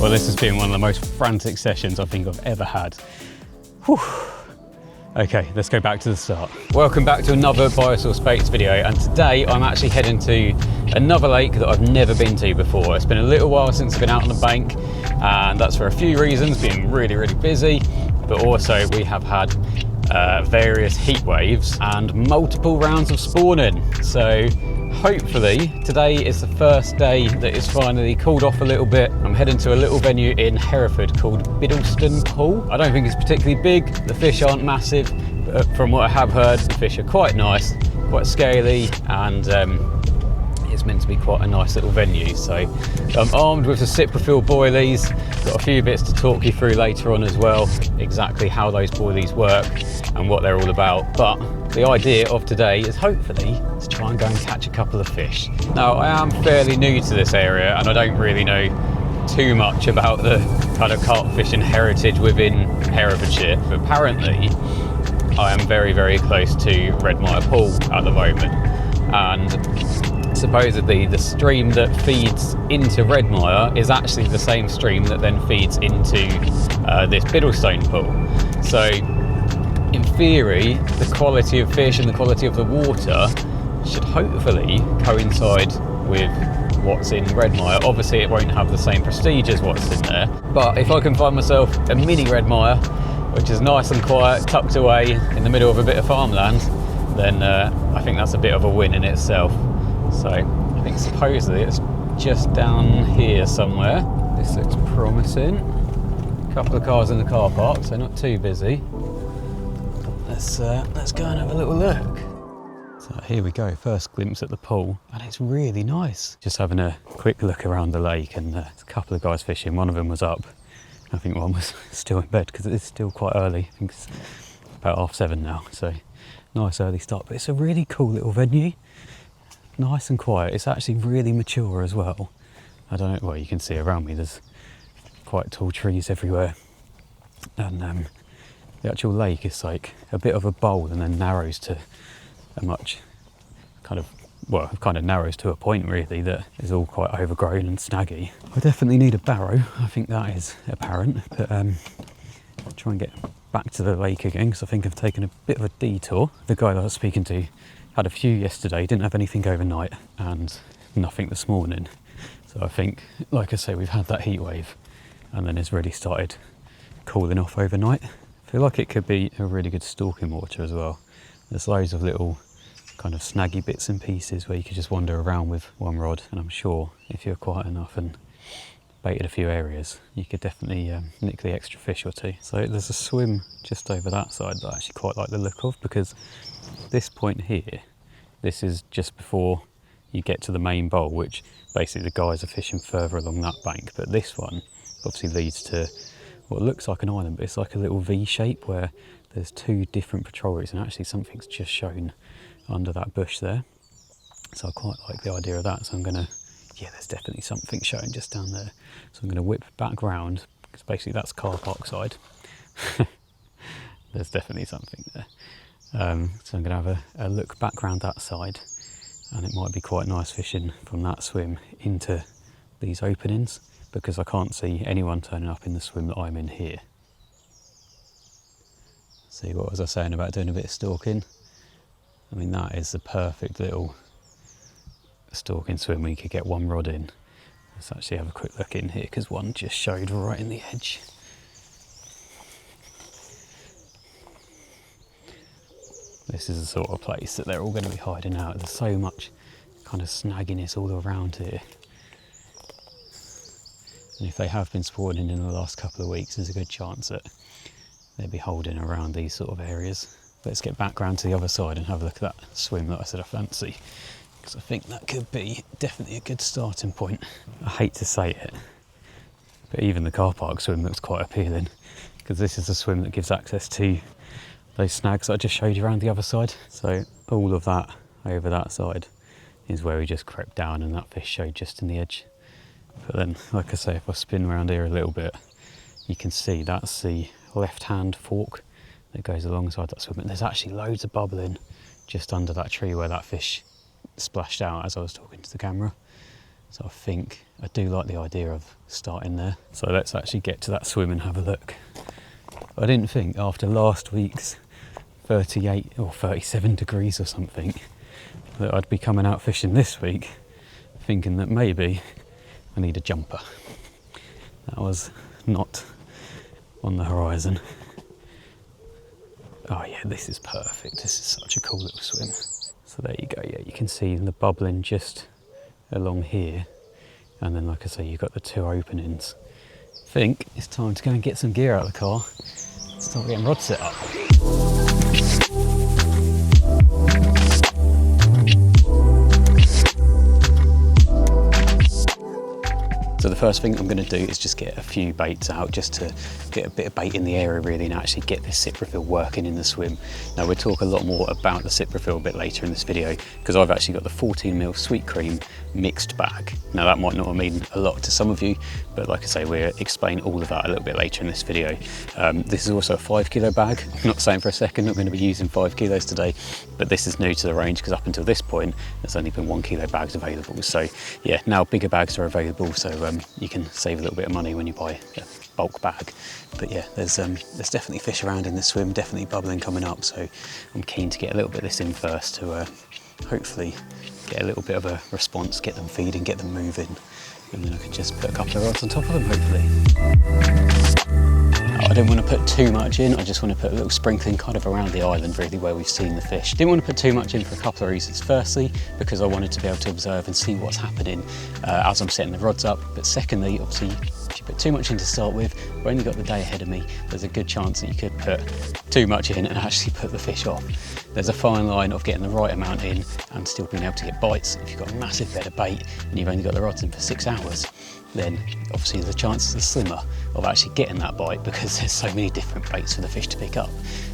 Well, this has been one of the most frantic sessions I think I've ever had. Whew. Okay, let's go back to the start. Welcome back to another BioSource Baits video, and today I'm actually heading to another lake that I've never been to before. It's been a little while since I've been out on the bank, and that's for a few reasons, being really busy, but also we have had various heat waves and multiple rounds of spawning. So hopefully today is the first day that it's finally cooled off a little bit. I'm heading to a little venue in Hereford called Biddlestone Pool. I don't think it's particularly big, the fish aren't massive, but from what I have heard, the fish are quite nice, quite scaly, and it's meant to be quite a nice little venue. So I'm armed with the Cyprophil boilies, got a few bits to talk you through later on as well, exactly how those boilies work and what they're all about. But the idea of today is hopefully to try and go and catch a couple of fish. Now, I am fairly new to this area and I don't really know too much about the kind of carp fishing heritage within Herefordshire, but apparently I am very close to Redmire Pool at the moment, and supposedly the stream that feeds into Redmire is actually the same stream that then feeds into this Biddlestone Pool. So in theory, the quality of fish and the quality of the water should hopefully coincide with what's in Redmire. Obviously it won't have the same prestige as what's in there, but if I can find myself a mini Redmire, which is nice and quiet, tucked away in the middle of a bit of farmland, then I think that's a bit of a win in itself. So I think supposedly it's just down here somewhere. This looks promising. A couple of cars in the car park, so not too busy. Let's go and have a little look. So here we go, first glimpse at the pool, and it's really nice. Just having a quick look around the lake, and there's a couple of guys fishing. One of them was up. I think one was still in bed because it is still quite early. I think it's about 7:30 now, so nice early start. But it's a really cool little venue. Nice and quiet. It's actually really mature as well. I don't know, well, you can see around me there's quite tall trees everywhere, and the actual lake is like a bit of a bowl and then narrows to a much kind of narrows to a point really that is all quite overgrown and snaggy. I definitely need a barrow, I think that is apparent, but I'll try and get back to the lake again because I think I've taken a bit of a detour. The guy that I was speaking to had a few yesterday, didn't have anything overnight and nothing this morning. So I think, like I say, we've had that heat wave and then it's really started cooling off overnight. I feel like it could be a really good stalking water as well. There's loads of little kind of snaggy bits and pieces where you could just wander around with one rod, and I'm sure if you're quiet enough and baited a few areas, you could definitely nick the extra fish or two. So there's a swim just over that side that I actually quite like the look of, because this point here, this is just before you get to the main bowl, which basically the guys are fishing further along that bank, but this one obviously leads to what looks like an island, but it's like a little V shape where there's two different patrol routes, and actually something's just shown under that bush there. So I quite like the idea of that. So I'm gonna, yeah, there's definitely something showing just down there. So I'm gonna whip back round, because basically that's car park side. There's definitely something there. So I'm gonna have a look back round that side, and it might be quite nice fishing from that swim into these openings, because I can't see anyone turning up in the swim that I'm in here. See, what was I saying about doing a bit of stalking? I mean, that is the perfect little stalking swim where you could get one rod in. Let's actually have a quick look in here, because one just showed right in the edge. This is the sort of place that they're all going to be hiding out. There's so much kind of snagginess all around here. And if they have been spawning in the last couple of weeks, there's a good chance that they'll be holding around these sort of areas. Let's get back round to the other side and have a look at that swim that I said I fancy, because I think that could be definitely a good starting point. I hate to say it, but even the car park swim looks quite appealing, because this is the swim that gives access to those snags that I just showed you around the other side. So all of that over that side is where we just crept down, and that fish showed just in the edge. But then, like I say, if I spin around here a little bit, you can see that's the left-hand fork that goes alongside that swim. And there's actually loads of bubbling just under that tree where that fish splashed out as I was talking to the camera. So I think I do like the idea of starting there. So let's actually get to that swim and have a look. I didn't think after last week's 38 or 37 degrees or something that I'd be coming out fishing this week thinking that maybe I need a jumper. That was not on the horizon. Oh yeah, this is perfect. This is such a cool little swim. So there you go, yeah, you can see the bubbling just along here. And then, like I say, you've got the two openings. I think it's time to go and get some gear out of the car, start getting rods set up. So the first thing I'm going to do is just get a few baits out, just to get a bit of bait in the area really, and actually get this Cyprophil working in the swim. Now we'll talk a lot more about the Cyprophil a bit later in this video, because I've actually got the 14mm sweet cream mixed bag. Now that might not mean a lot to some of you, but like I say, we'll explain all of that a little bit later in this video. This is also a 5 kilo bag. I'm not saying for a second I'm going to be using 5 kilos today, but this is new to the range because up until this point there's only been 1 kilo bags available. So yeah, now bigger bags are available, so you can save a little bit of money when you buy a bulk bag. But yeah, there's definitely fish around in the swim, definitely bubbling coming up, so I'm keen to get a little bit of this in first to hopefully get a little bit of a response, get them feeding, get them moving, and then I can just put a couple of rods on top of them hopefully. I don't want to put too much in, I just want to put a little sprinkling kind of around the island really where we've seen the fish. Didn't want to put too much in for a couple of reasons. Firstly, because I wanted to be able to observe and see what's happening as I'm setting the rods up. But secondly, obviously, if you put too much in to start with, I've only got the day ahead of me, there's a good chance that you could put too much in and actually put the fish off. There's a fine line of getting the right amount in and still being able to get bites. If you've got a massive bed of bait and you've only got the rods in for 6 hours, then obviously the chances are slimmer of actually getting that bite because there's so many different baits for the fish to pick up.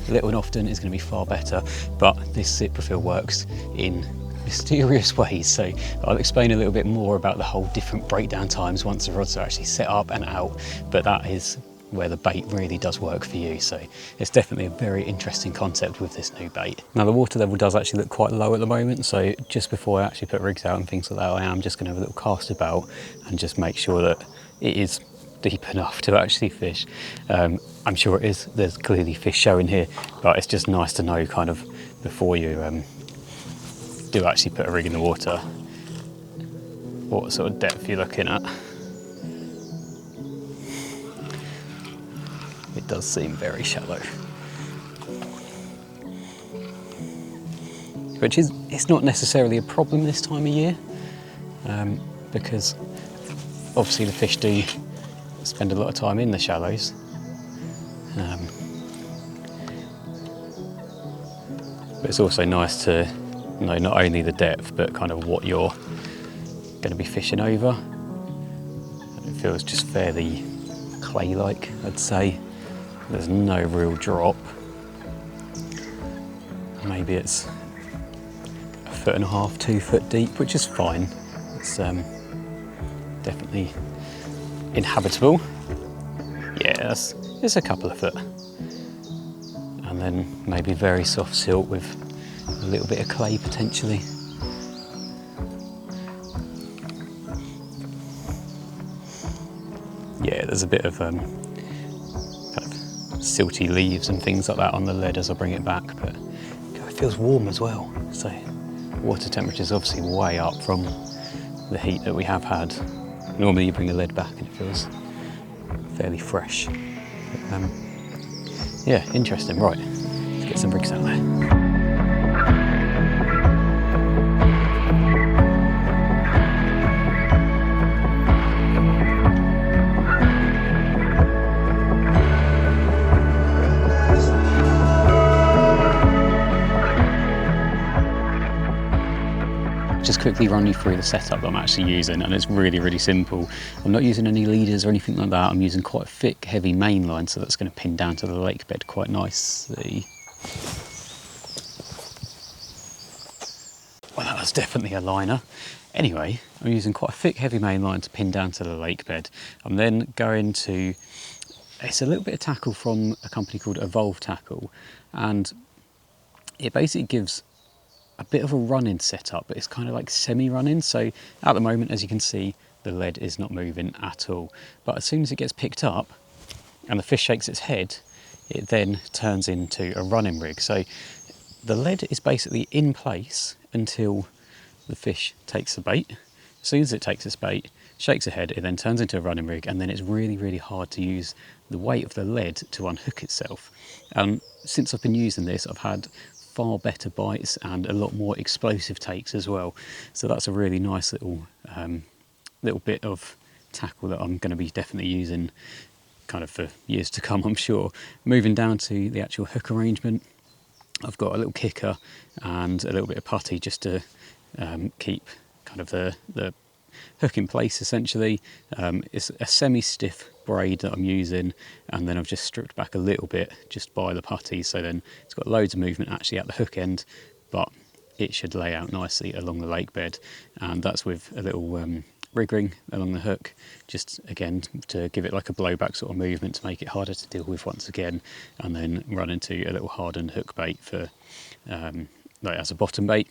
Little and often is going to be far better, but this Cyprophil works in mysterious ways. So I'll explain a little bit more about the whole different breakdown times once the rods are actually set up and out, but that is where the bait really does work for you. So it's definitely a very interesting concept with this new bait. Now the water level does actually look quite low at the moment, so just before I actually put rigs out and things like that, I am just going to have a little cast about and just make sure that it is deep enough to actually fish. I'm sure it is, there's clearly fish showing here, but it's just nice to know kind of before you do actually put a rig in the water what sort of depth you're looking at. It does seem very shallow, which is, it's not necessarily a problem this time of year, because obviously the fish do spend a lot of time in the shallows. But it's also nice to know not only the depth, but kind of what you're going to be fishing over. It feels just fairly clay-like, I'd say. There's no real drop. Maybe it's 1.5 feet, 2 foot deep, which is fine. It's definitely inhabitable. Yeah, it's a couple of foot. And then maybe very soft silt with a little bit of clay potentially. Yeah, there's a bit of kind of silty leaves and things like that on the lead as I bring it back, but it feels warm as well. So water temperature is obviously way up from the heat that we have had. Normally you bring the lead back and it feels fairly fresh. But, yeah, interesting. Right, let's get some rigs out there. Just quickly run you through the setup that I'm actually using, and it's really, really simple. I'm not using any leaders or anything like that. I'm using quite a thick, heavy main line, so that's going to pin down to the lake bed quite nicely. Well, that was definitely a liner. Anyway, I'm using quite a thick, heavy main line to pin down to the lake bed. I'm then going to, it's a little bit of tackle from a company called Evolve Tackle, and it basically gives a bit of a running setup, but it's kind of like semi-running. So at the moment, as you can see, the lead is not moving at all. But as soon as it gets picked up and the fish shakes its head, it then turns into a running rig. So the lead is basically in place until the fish takes the bait. As soon as it takes its bait, shakes its head, it then turns into a running rig, and then it's really, really hard to use the weight of the lead to unhook itself. Since I've been using this, I've had far better bites and a lot more explosive takes as well. So that's a really nice little bit of tackle that I'm going to be definitely using kind of for years to come, I'm sure. Moving down to the actual hook arrangement, I've got a little kicker and a little bit of putty just to keep kind of the hook in place essentially. It's a semi-stiff braid that I'm using, and then I've just stripped back a little bit just by the putty, so then it's got loads of movement actually at the hook end, but it should lay out nicely along the lake bed. And that's with a little rig ring along the hook, just again to give it like a blowback sort of movement to make it harder to deal with once again, and then run into a little hardened hook bait for like as a bottom bait.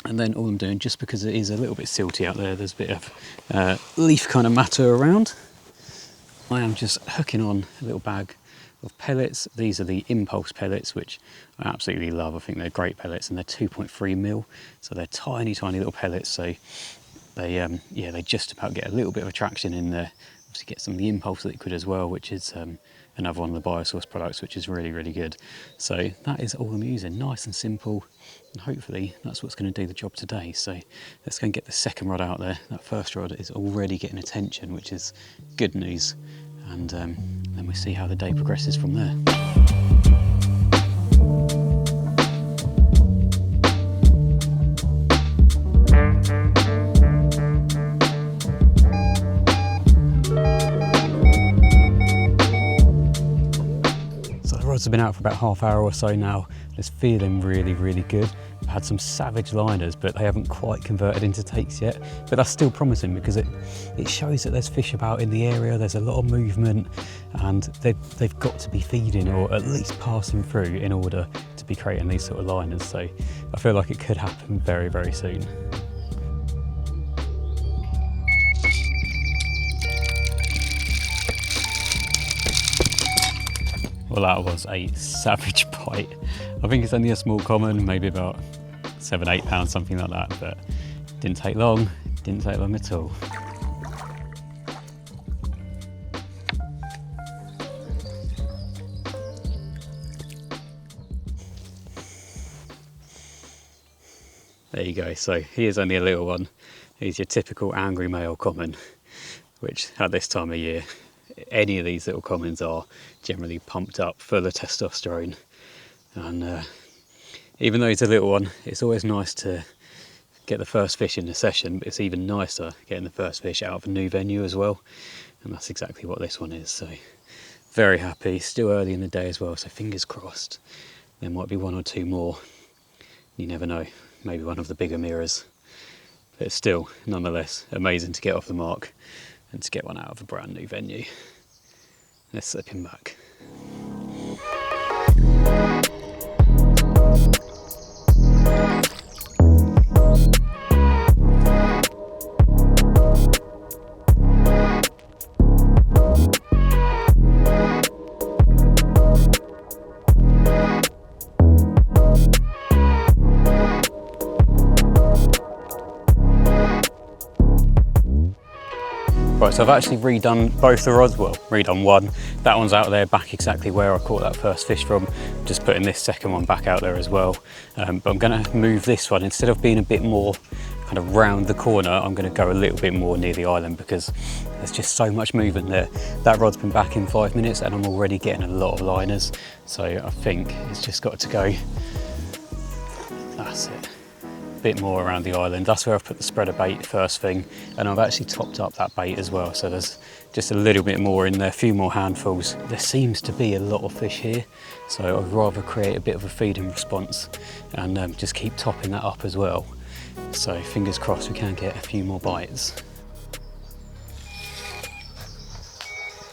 And then all I'm doing, just because it is a little bit silty out there, there's a bit of leaf kind of matter around, I am just hooking on a little bag of pellets. These are the impulse pellets, which I absolutely love. I think they're great pellets, and they're 2.3 mil, so they're tiny, tiny little pellets. So they, they just about get a little bit of attraction in there. Obviously get some of the impulse liquid as well, which is another one of the BioSource products, which is really, really good. So that is all I'm using, nice and simple, and hopefully that's what's going to do the job today. So let's go and get the second rod out there. That first rod is already getting attention, which is good news, and then we'll see how the day progresses from there. Have been out for about half hour or so now. It's feeling really, really good. I've had some savage liners, but they haven't quite converted into takes yet. But that's still promising because it shows that there's fish about in the area. There's a lot of movement, and they've got to be feeding or at least passing through in order to be creating these sort of liners. So I feel like it could happen very, very soon. Well, that was a savage bite. I think it's only a small common, maybe about 7-8 pounds, something like that, but didn't take long at all. There you go, so here's only a little one. He's your typical angry male common, which at this time of year, any of these little commons are generally pumped up full of testosterone. And even though he's a little one, it's always nice to get the first fish in the session, but it's even nicer getting the first fish out of a new venue as well. And that's exactly what this one is. So very happy, still early in the day as well, so fingers crossed there might be one or two more. You never know, maybe one of the bigger mirrors. But it's still, nonetheless, amazing to get off the mark and to get one out of a brand new venue. Let's slip him back. Right, so I've actually redone both the rods, well, redone one. That one's out there back exactly where I caught that first fish from. Just putting this second one back out there as well. But I'm gonna move this one, instead of being a bit more kind of round the corner, I'm gonna go a little bit more near the island because there's just so much movement there. That rod's been back in 5 minutes and I'm already getting a lot of liners. So I think it's just got to go, that's it. Bit more around the island. That's where I've put the spreader bait first thing, and I've actually topped up that bait as well, so there's just a little bit more in there, a few more handfuls. There seems to be a lot of fish here, so I'd rather create a bit of a feeding response and just keep topping that up as well. So fingers crossed we can get a few more bites.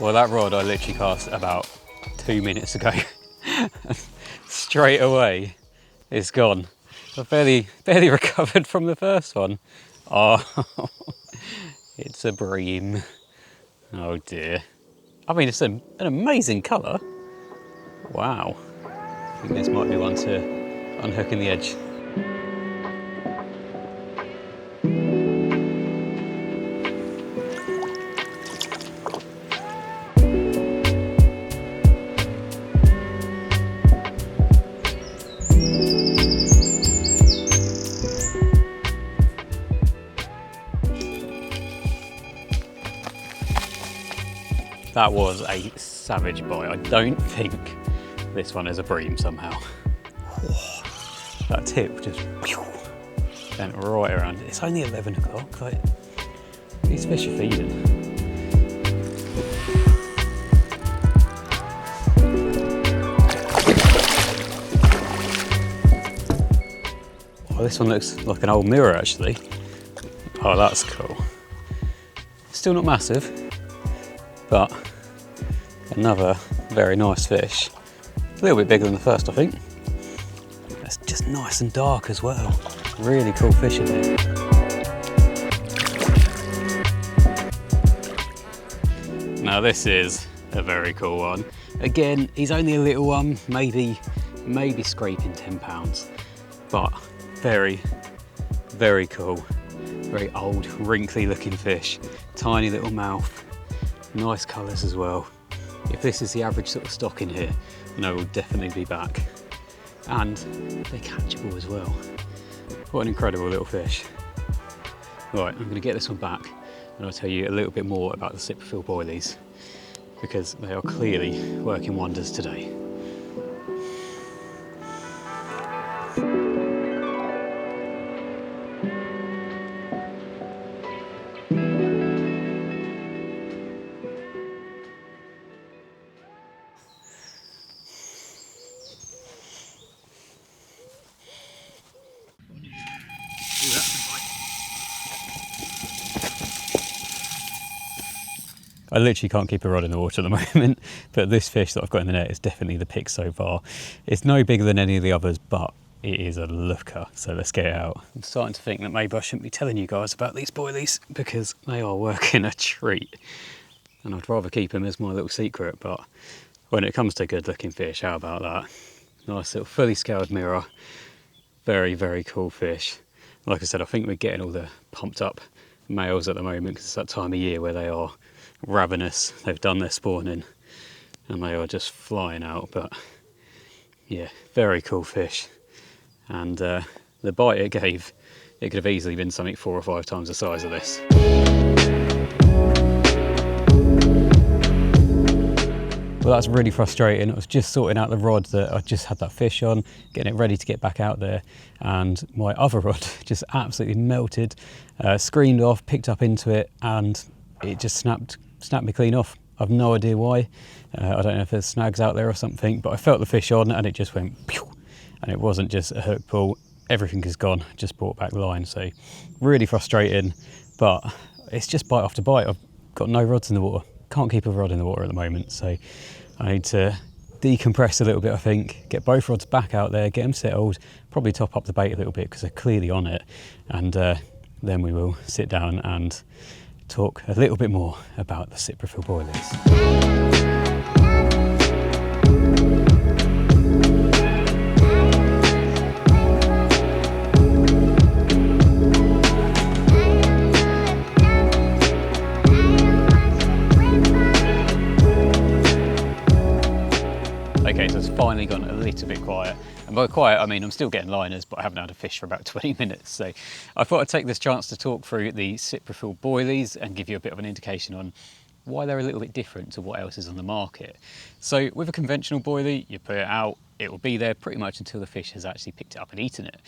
Well, that rod I literally cast about 2 minutes ago. Straight away it's gone. I barely recovered from the first one. Oh, it's a bream. Oh dear. I mean, it's an amazing colour. Wow. I think this might be one to unhook in the edge. That was a savage bite. I don't think this one is a bream somehow. That tip just went right around. It's only 11 o'clock. Like, these fish are feeding. Oh, this one looks like an old mirror actually. Oh, that's cool. Still not massive, but another very nice fish. A little bit bigger than the first, I think. It's just nice and dark as well. Really cool fish in here. Now this is a very cool one. Again, he's only a little one, maybe scraping 10 pounds, but very, very cool. Very old, wrinkly looking fish. Tiny little mouth, nice colours as well. If this is the average sort of stock in here, I know we'll definitely be back. And they're catchable as well. What an incredible little fish. Right, I'm going to get this one back and I'll tell you a little bit more about the Cyprophil boilies, because they are clearly working wonders today. I literally can't keep a rod in the water at the moment, but this fish that I've got in the net is definitely the pick so far. It's no bigger than any of the others, but it is a looker, so let's get it out. I'm starting to think that maybe I shouldn't be telling you guys about these boilies because they are working a treat. And I'd rather keep them as my little secret, but when it comes to good looking fish, how about that? Nice little fully scaled mirror. Very, very cool fish. Like I said, I think we're getting all the pumped up males at the moment because it's that time of year where they are ravenous. They've done their spawning and they are just flying out. But yeah, very cool fish. And the bite it gave, it could have easily been something 4 or 5 times the size of this. Well, that's really frustrating. I was just sorting out the rod that I just had that fish on, getting it ready to get back out there, and my other rod just absolutely melted, screamed off, picked up into it, and it just snapped me clean off. I've no idea why. I don't know if there's snags out there or something, but I felt the fish on and it just went pew, and it wasn't just a hook pull. Everything is gone. Just brought back the line. So really frustrating, but it's just bite after bite. I've got no rods in the water. Can't keep a rod in the water at the moment, so I need to decompress a little bit, I think, get both rods back out there, get them settled, probably top up the bait a little bit because they're clearly on it, and then we will sit down and talk a little bit more about the Cyprophil boilies. Okay, so it's finally gone a little bit quiet. And by quiet, I mean I'm still getting liners, but I haven't had a fish for about 20 minutes. So I thought I'd take this chance to talk through the Cyprophil boilies and give you a bit of an indication on why they're a little bit different to what else is on the market. So with a conventional boilie, you put it out, it will be there pretty much until the fish has actually picked it up and eaten it.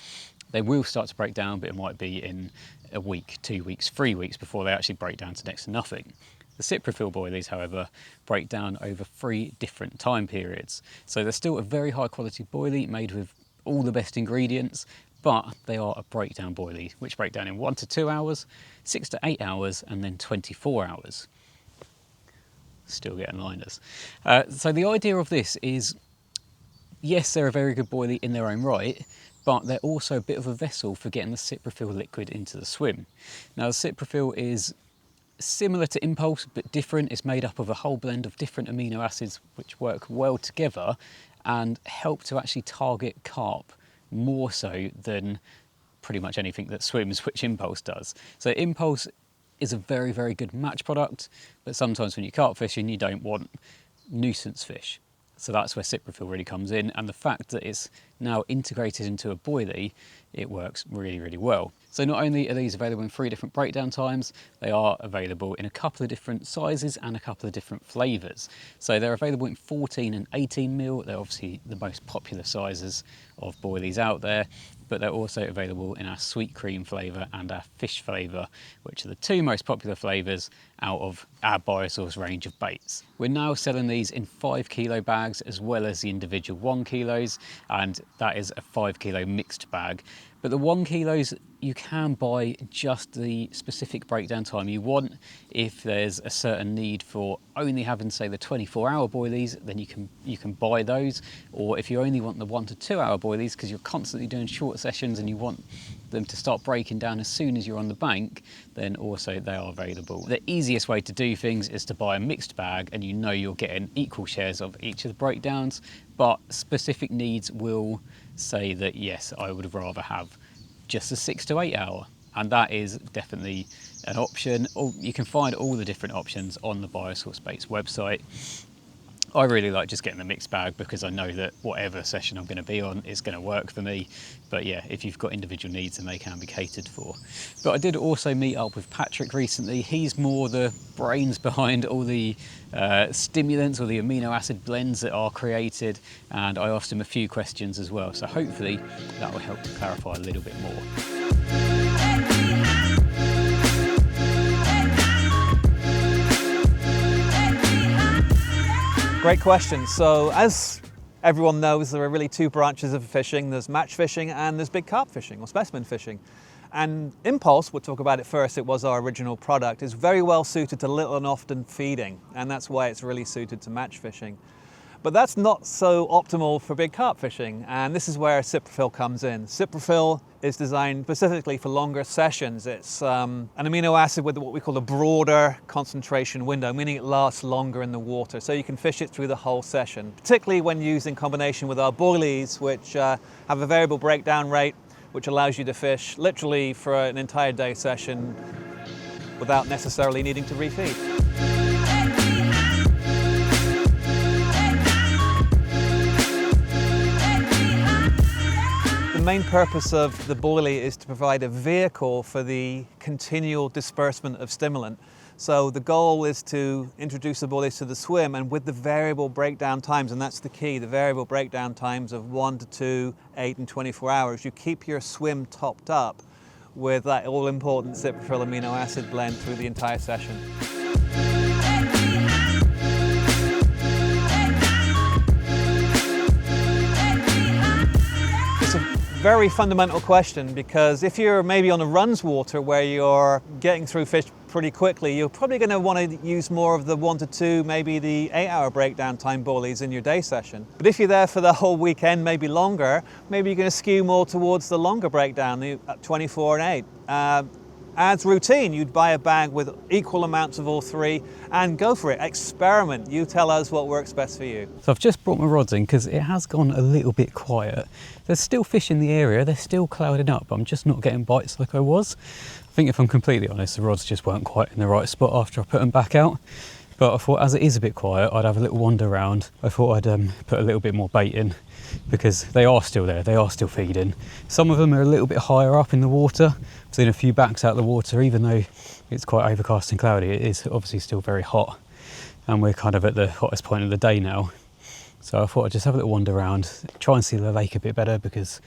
They will start to break down, but it might be in a week, 2 weeks, 3 weeks before they actually break down to next to nothing. The Cyprophil boilies, however, break down over 3 different time periods. So they're still a very high quality boilie made with all the best ingredients, but they are a breakdown boilie, which break down in 1 to 2 hours, 6 to 8 hours, and then 24 hours. Still getting liners. So the idea of this is, yes, they're a very good boilie in their own right, but they're also a bit of a vessel for getting the Cyprophil liquid into the swim. Now the Cyprophil is similar to Impulse but different. It's made up of a whole blend of different amino acids which work well together and help to actually target carp more so than pretty much anything that swims, which Impulse does. So Impulse is a very, very good match product, but sometimes when you're carp fishing you don't want nuisance fish. So that's where Cyprophil really comes in, and the fact that it's now integrated into a boilie, it works really, really well. So not only are these available in 3 different breakdown times, they are available in a couple of different sizes and a couple of different flavours. So they're available in 14 and 18 mil. They're obviously the most popular sizes of boilies out there, but they're also available in our sweet cream flavour and our fish flavour, which are the 2 most popular flavours out of our BioSource range of baits. We're now selling these in 5 kilo bags as well as the individual 1 kilos, and that is a 5 kilo mixed bag. But the 1 kilos you can buy just the specific breakdown time you want. If there's a certain need for only having, say, the 24-hour boilies, then you can buy those. Or if you only want the 1 to 2 hour boilies because you're constantly doing short sessions and you want them to start breaking down as soon as you're on the bank, then also they are available. The easiest way to do things is to buy a mixed bag, and you know you're getting equal shares of each of the breakdowns, but specific needs will say that yes, I would rather have just a 6 to 8 hour, and that is definitely an option. Or you can find all the different options on the BioSource Baits website. I really like just getting the mixed bag because I know that whatever session I'm going to be on is going to work for me. But yeah, if you've got individual needs, then they can be catered for. But I did also meet up with Patrick recently. He's more the brains behind all the stimulants or the amino acid blends that are created, and I asked him a few questions as well. So hopefully that will help to clarify a little bit more. Great question. So as everyone knows, there are really 2 branches of fishing. There's match fishing and there's big carp fishing or specimen fishing. And Impulse, we'll talk about it first, it was our original product, is very well suited to little and often feeding, and that's why it's really suited to match fishing. But that's not so optimal for big carp fishing, and this is where Cyprophil comes in. Cyprophil is designed specifically for longer sessions. It's an amino acid with what we call a broader concentration window, meaning it lasts longer in the water, so you can fish it through the whole session, particularly when used in combination with our boilies, which have a variable breakdown rate, which allows you to fish literally for an entire day session without necessarily needing to refeed. The main purpose of the boilie is to provide a vehicle for the continual disbursement of stimulant. So the goal is to introduce the boilies to the swim, and with the variable breakdown times, and that's the key, the variable breakdown times of 1 to 2, 8 and 24 hours, you keep your swim topped up with that all-important Cyprophil amino acid blend through the entire session. Very fundamental question, because if you're maybe on a runs water where you're getting through fish pretty quickly, you're probably going to want to use more of the 1 to 2, maybe the 8 hour breakdown time boilies in your day session. But if you're there for the whole weekend, maybe longer, maybe you're going to skew more towards the longer breakdown, the 24 and 8. As routine, you'd buy a bag with equal amounts of all 3 and go for it. Experiment. You tell us what works best for you. So I've just brought my rods in because it has gone a little bit quiet. There's still fish in the area, they're still clouding up, but I'm just not getting bites like I was. I think if I'm completely honest, the rods just weren't quite in the right spot after I put them back out. But I thought as it is a bit quiet, I'd have a little wander around. I thought I'd put a little bit more bait in because they are still there, they are still feeding. Some of them are a little bit higher up in the water. I've seen a few backs out of the water, even though it's quite overcast and cloudy, it is obviously still very hot. And we're kind of at the hottest point of the day now. So I thought I'd just have a little wander around, try and see the lake a bit better, because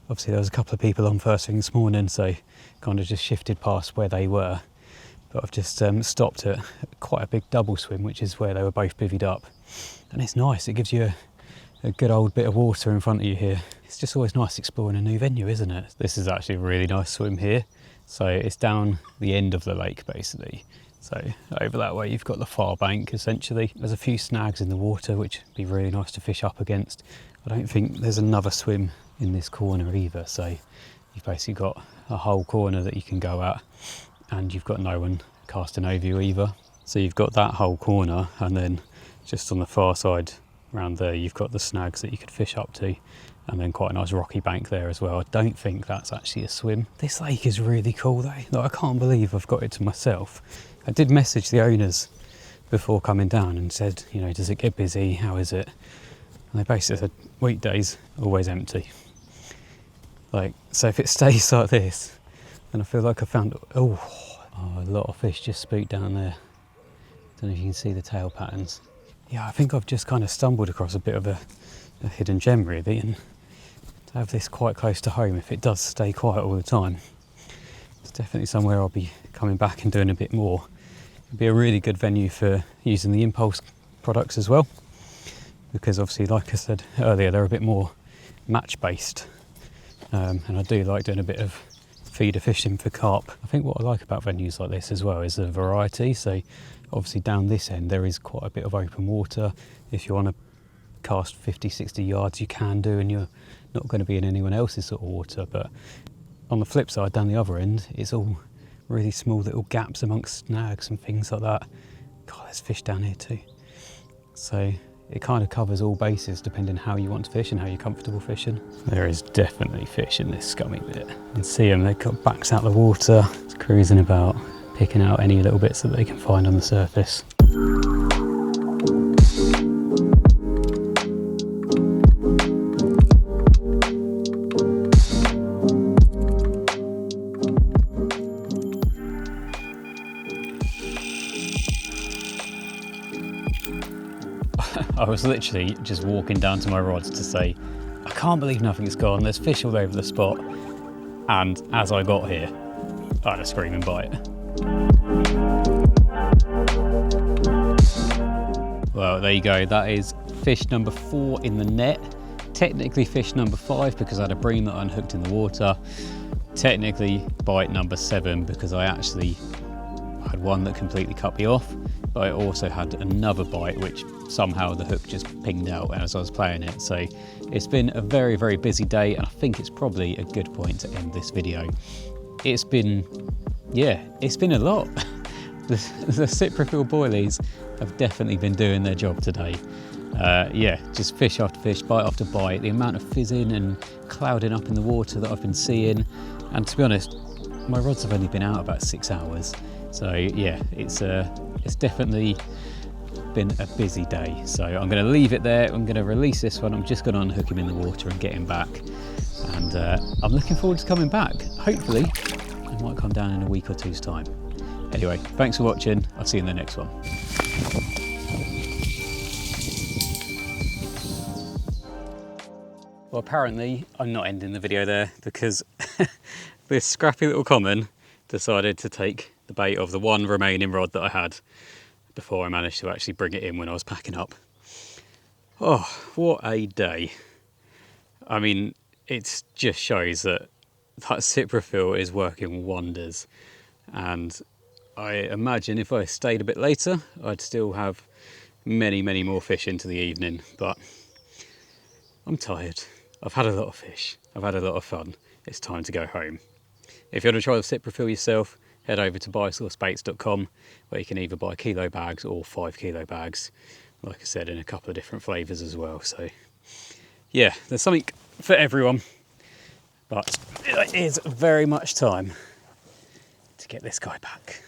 obviously there was a couple of people on first thing this morning, so kind of just shifted past where they were. But I've just stopped at quite a big double swim, which is where they were both bivvied up. And it's nice, it gives you a good old bit of water in front of you here. It's just always nice exploring a new venue, isn't it? This is actually a really nice swim here. So it's down the end of the lake basically. So over that way you've got the far bank essentially. There's a few snags in the water which would be really nice to fish up against. I don't think there's another swim in this corner either. So you've basically got a whole corner that you can go at, and you've got no one casting over you either. So you've got that whole corner, and then just on the far side around there, you've got the snags that you could fish up to, and then quite a nice rocky bank there as well. I don't think that's actually a swim. This lake is really cool though. Like, I can't believe I've got it to myself. I did message the owners before coming down and said, you know, does it get busy? How is it? And they basically said, weekdays, always empty. Like, so if it stays like this, then I feel like I found, a lot of fish just spooked down there. Don't know if you can see the tail patterns. Yeah, I think I've just kind of stumbled across a bit of a hidden gem really, and to have this quite close to home, if it does stay quiet all the time, it's definitely somewhere I'll be coming back and doing a bit more. It'd be a really good venue for using the impulse products as well, because obviously, like I said earlier, they're a bit more match based, and I do like doing a bit of feeder fishing for carp. I think what I like about venues like this as well is the variety. So obviously down this end there is quite a bit of open water. If you want to cast 50-60 yards you can do, and you're not going to be in anyone else's sort of water. But on the flip side, down the other end, it's all really small little gaps amongst snags and things like that. God, there's fish down here too. So it kind of covers all bases depending how you want to fish and how you're comfortable fishing. There is definitely fish in this scummy bit. You can see them, they've got backs out the water, it's cruising about, picking out any little bits that they can find on the surface. I was literally just walking down to my rods to say, I can't believe nothing's gone, there's fish all over the spot. And as I got here, I had a screaming bite. Well, there you go, that is fish number 4 in the net. Technically fish number 5 because I had a bream that I unhooked in the water. Technically bite number 7 because I actually had one that completely cut me off, but I also had another bite which somehow the hook just pinged out as I was playing it. So it's been a very, very busy day, and I think it's probably a good point to end this video. It's been a lot. The Cyprophil boilies have definitely been doing their job today. Just fish after fish, bite after bite, the amount of fizzing and clouding up in the water that I've been seeing, and to be honest, my rods have only been out about 6 hours. So yeah, it's definitely been a busy day. So I'm going to leave it there. I'm going to release this one. I'm just going to unhook him in the water and get him back. And I'm looking forward to coming back. Hopefully, I might come down in a week or two's time. Anyway, thanks for watching. I'll see you in the next one. Well, apparently I'm not ending the video there because this scrappy little common decided to take the bait of the one remaining rod that I had before I managed to actually bring it in when I was packing up. Oh, what a day. I mean, it just shows that Cyprophil is working wonders. And I imagine if I stayed a bit later, I'd still have many, many more fish into the evening, but I'm tired. I've had a lot of fish. I've had a lot of fun. It's time to go home. If you want to try the Cyprophil yourself, head over to BioSourceBaits.com, where you can either buy kilo bags or 5 kilo bags, like I said, in a couple of different flavours as well. So yeah, there's something for everyone, but it is very much time to get this guy back.